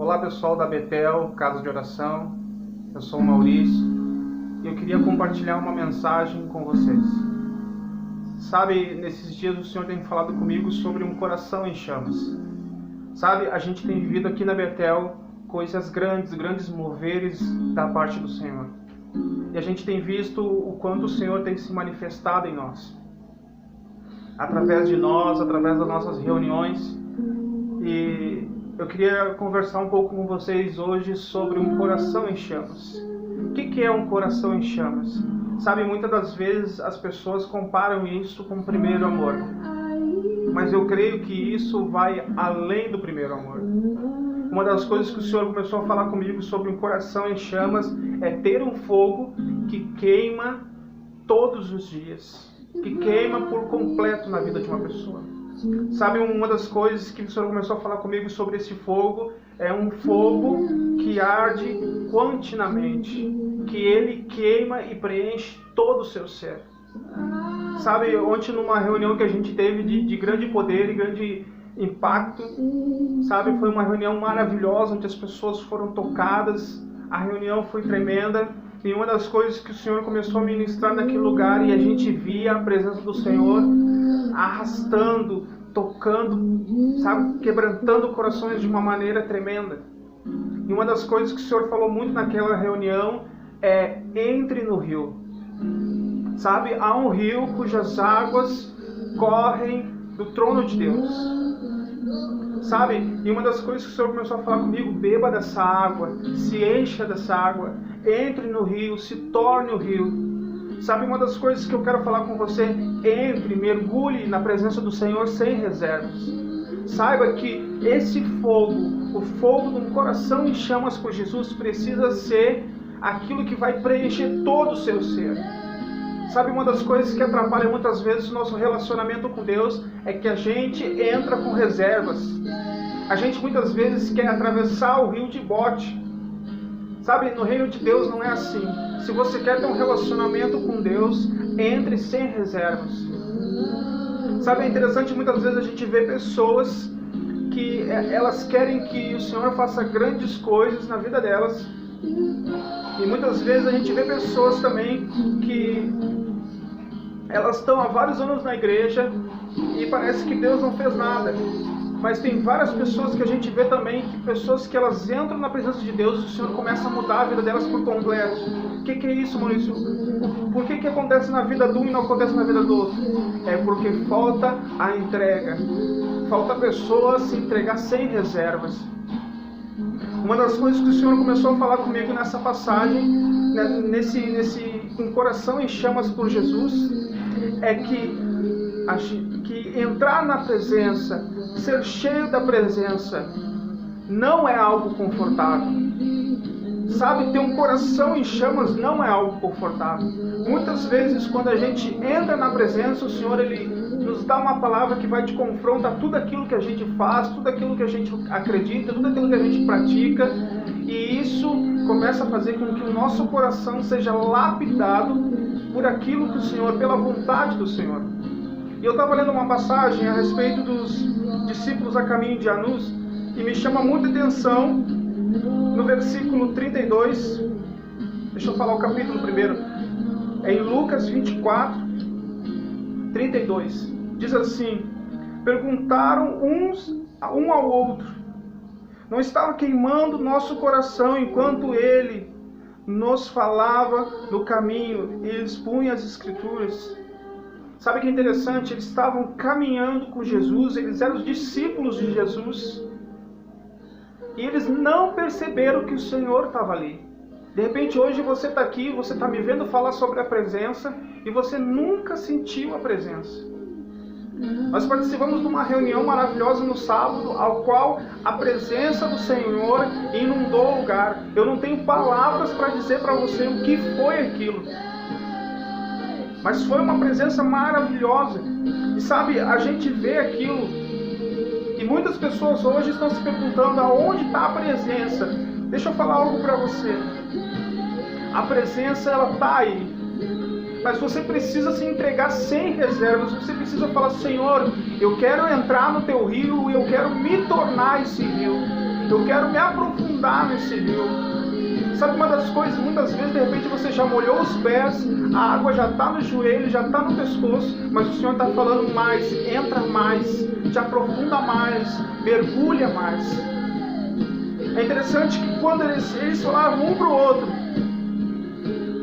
Olá pessoal da Betel, Casa de Oração, eu sou o Maurício e eu queria compartilhar uma mensagem com vocês. Sabe, nesses dias o Senhor tem falado comigo sobre um coração em chamas. Sabe, a gente tem vivido aqui na Betel coisas grandes moveres da parte do Senhor. E a gente tem visto o quanto o Senhor tem se manifestado em nós. Através de nós, através das nossas reuniões. E eu queria conversar um pouco com vocês hoje sobre um coração em chamas. O que é um coração em chamas? Sabe, muitas das vezes as pessoas comparam isso com o primeiro amor. Mas eu creio que isso vai além do primeiro amor. Uma das coisas que o Senhor começou a falar comigo sobre um coração em chamas é ter um fogo que queima todos os dias. Que queima por completo na vida de uma pessoa. Sabe, uma das coisas que o Senhor começou a falar comigo sobre esse fogo é um fogo que arde continuamente, que ele queima e preenche todo o seu ser. Sabe, ontem numa reunião que a gente teve de grande poder e grande impacto, sabe, foi uma reunião maravilhosa, onde as pessoas foram tocadas, a reunião foi tremenda, e uma das coisas que o Senhor começou a ministrar naquele lugar, e a gente via a presença do Senhor arrastando, tocando, sabe, quebrantando corações de uma maneira tremenda. E uma das coisas que o Senhor falou muito naquela reunião é: entre no rio. Sabe, há um rio cujas águas correm do trono de Deus. Sabe, e uma das coisas que o Senhor começou a falar comigo: beba dessa água, se encha dessa água, entre no rio, se torne o rio. Sabe, uma das coisas que eu quero falar com você: entre, mergulhe na presença do Senhor sem reservas. Saiba que esse fogo, o fogo de um coração em chamas por Jesus, precisa ser aquilo que vai preencher todo o seu ser. Sabe, uma das coisas que atrapalha muitas vezes o nosso relacionamento com Deus é que a gente entra com reservas. A gente muitas vezes quer atravessar o rio de bote. Sabe, no reino de Deus não é assim. Se você quer ter um relacionamento com Deus, entre sem reservas. Sabe, é interessante, muitas vezes a gente vê pessoas que elas querem que o Senhor faça grandes coisas na vida delas. E muitas vezes a gente vê pessoas também que elas estão há vários anos na igreja e parece que Deus não fez nada. Mas tem várias pessoas que a gente vê também, que pessoas que elas entram na presença de Deus e o Senhor começa a mudar a vida delas por completo. O que é isso, Maurício? Por que acontece na vida de um e não acontece na vida do outro? É porque falta a entrega. Falta a pessoa se entregar sem reservas. Uma das coisas que o Senhor começou a falar comigo nessa passagem, nesse um coração em chamas por Jesus, é que entrar na presença, ser cheio da presença, não é algo confortável. Sabe, ter um coração em chamas não é algo confortável. Muitas vezes, quando a gente entra na presença, o Senhor ele nos dá uma palavra que vai te confrontar tudo aquilo que a gente faz, tudo aquilo que a gente acredita, tudo aquilo que a gente pratica, e isso começa a fazer com que o nosso coração seja lapidado por aquilo que o Senhor, pela vontade do Senhor. E eu estava lendo uma passagem a respeito dos discípulos a caminho de Anús, e me chama muita atenção no versículo 32, deixa eu falar o capítulo primeiro, é em Lucas 24, 32, diz assim: perguntaram um ao outro, não estava queimando nosso coração enquanto ele nos falava no caminho e expunha as Escrituras? Sabe o que é interessante? Eles estavam caminhando com Jesus, eles eram os discípulos de Jesus, e eles não perceberam que o Senhor estava ali. De repente hoje você está aqui, você está me vendo falar sobre a presença, e você nunca sentiu a presença. Nós participamos de uma reunião maravilhosa no sábado, ao qual a presença do Senhor inundou o lugar. Eu não tenho palavras para dizer para você o que foi aquilo. Mas foi uma presença maravilhosa. E sabe, a gente vê aquilo, e muitas pessoas hoje estão se perguntando aonde está a presença. Deixa eu falar algo para você. A presença, ela está aí. Mas você precisa se entregar sem reservas. Você precisa falar: Senhor, eu quero entrar no teu rio, eu quero me tornar esse rio. Eu quero me aprofundar nesse rio. Sabe uma das coisas, muitas vezes de repente você já molhou os pés, a água já está no joelho, já está no pescoço, mas o Senhor está falando mais, entra mais, te aprofunda mais, mergulha mais. É interessante que quando eles falavam um para o outro,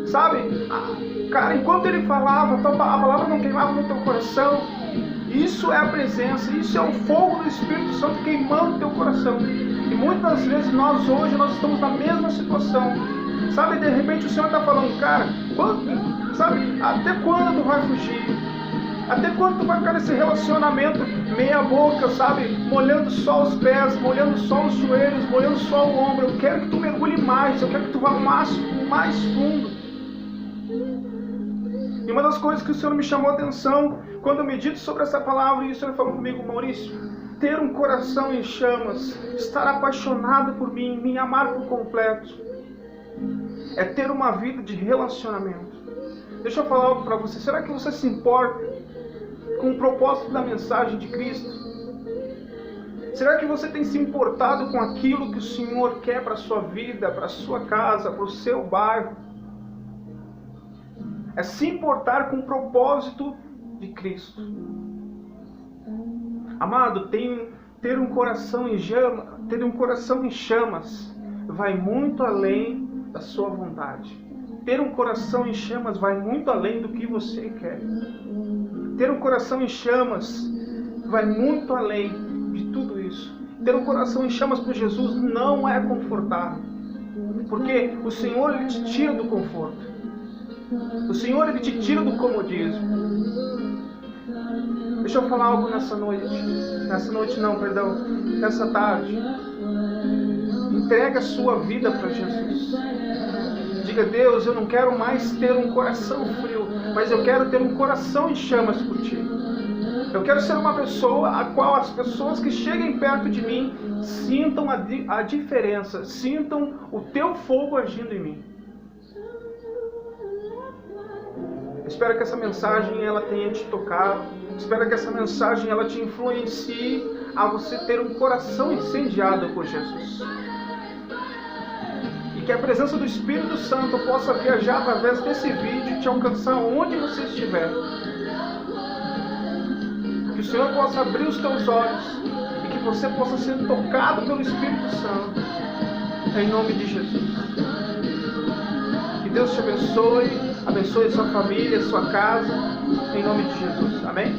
sabe? Cara, enquanto ele falava, a palavra não queimava no teu coração. Isso é a presença, isso é o fogo do Espírito Santo queimando o teu coração. E muitas vezes nós estamos na mesma situação. Sabe, de repente o Senhor está falando, cara, até quando tu vai fugir? Até quando tu vai ficar nesse relacionamento meia boca, sabe? Molhando só os pés, molhando só os joelhos, molhando só o ombro. Eu quero que tu mergulhe mais, eu quero que tu vá mais fundo. E uma das coisas que o Senhor me chamou a atenção, quando eu medito sobre essa palavra, e o Senhor falou comigo, Maurício, ter um coração em chamas, estar apaixonado por mim, me amar por completo, é ter uma vida de relacionamento. Deixa eu falar algo para você, será que você se importa com o propósito da mensagem de Cristo? Será que você tem se importado com aquilo que o Senhor quer para a sua vida, para a sua casa, para o seu bairro? É se importar com o propósito de Cristo. Amado, ter um coração em chamas vai muito além da sua vontade. Ter um coração em chamas vai muito além do que você quer. Ter um coração em chamas vai muito além de tudo isso. Ter um coração em chamas por Jesus não é confortável, porque o Senhor ele te tira do conforto. O Senhor ele te tira do comodismo. Deixa eu falar algo nessa tarde. Entrega a sua vida para Jesus. Diga, Deus, eu não quero mais ter um coração frio, mas eu quero ter um coração em chamas por Ti. Eu quero ser uma pessoa a qual as pessoas que cheguem perto de mim sintam a diferença, sintam o Teu fogo agindo em mim. Espero que essa mensagem ela tenha te tocado. Espero que essa mensagem ela te influencie a você ter um coração incendiado por Jesus. E que a presença do Espírito Santo possa viajar através desse vídeo e te alcançar onde você estiver. Que o Senhor possa abrir os teus olhos e que você possa ser tocado pelo Espírito Santo. Em nome de Jesus. Que Deus te abençoe. Abençoe sua família, sua casa, em nome de Jesus. Amém?